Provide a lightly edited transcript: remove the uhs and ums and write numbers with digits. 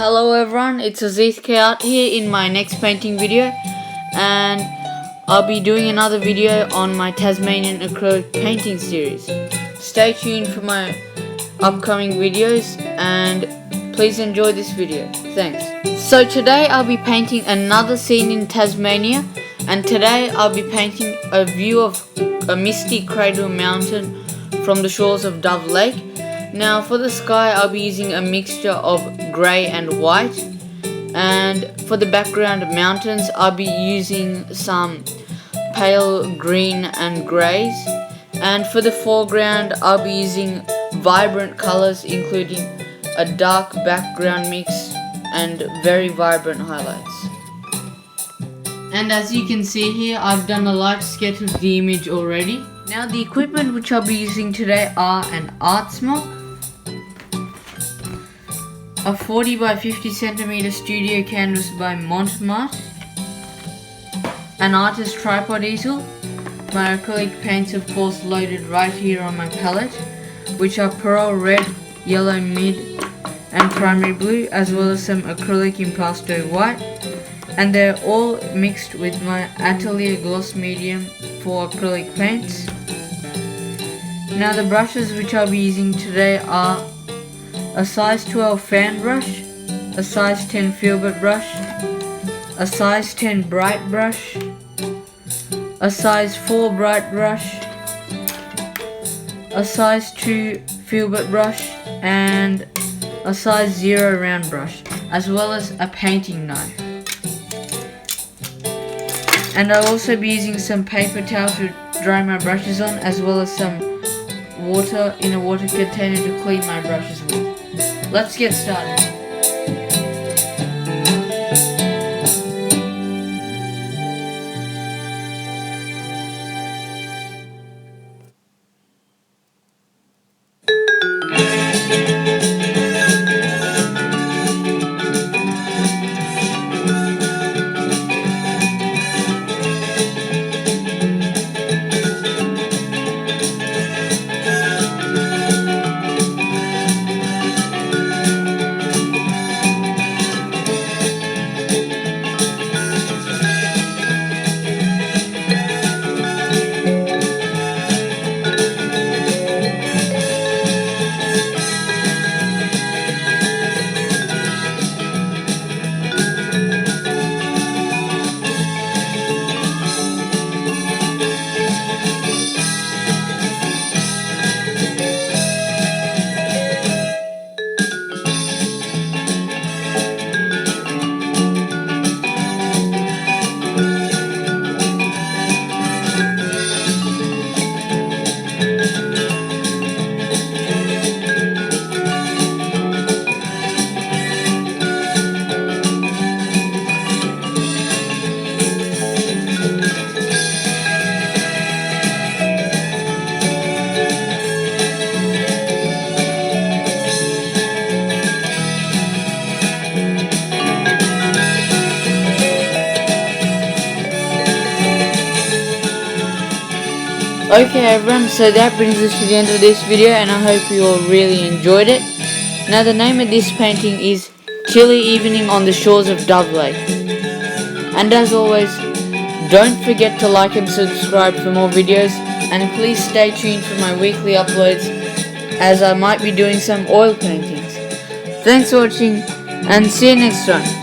Hello everyone, it's LasithKArt here in my next painting video, and I'll be doing another video on my Tasmanian acrylic painting series. Stay tuned for my upcoming videos and please enjoy this video. Thanks. So today I'll be painting another scene in Tasmania, and today I'll be painting a view of a misty cradle mountain from the shores of Dove Lake. Now for the sky I'll be using a mixture of grey and white, and for the background mountains I'll be using some pale green and greys, and for the foreground I'll be using vibrant colours including a dark background mix and very vibrant highlights. And as you can see here, I've done a light sketch of the image already. Now the equipment which I'll be using today are an art smock, a 40 by 50 cm studio canvas by Montmartre, an artist tripod easel, my acrylic paints of course loaded right here on my palette, which are pearl red, yellow mid and primary blue, as well as some acrylic impasto white, and they're all mixed with my Atelier gloss medium for acrylic paints. Now the brushes which I'll be using today are a size 12 fan brush, a size 10 filbert brush, a size 10 bright brush, a size 4 bright brush, a size 2 filbert brush, and a size 0 round brush, as well as a painting knife. And I'll also be using some paper towel to dry my brushes on, as well as some water in a water container to clean my brushes with. Let's get started. Okay everyone, so that brings us to the end of this video, and I hope you all really enjoyed it. Now the name of this painting is Chilly Evening on the Shores of Dove Lake. And as always, don't forget to like and subscribe for more videos, and please stay tuned for my weekly uploads, as I might be doing some oil paintings. Thanks for watching and see you next time.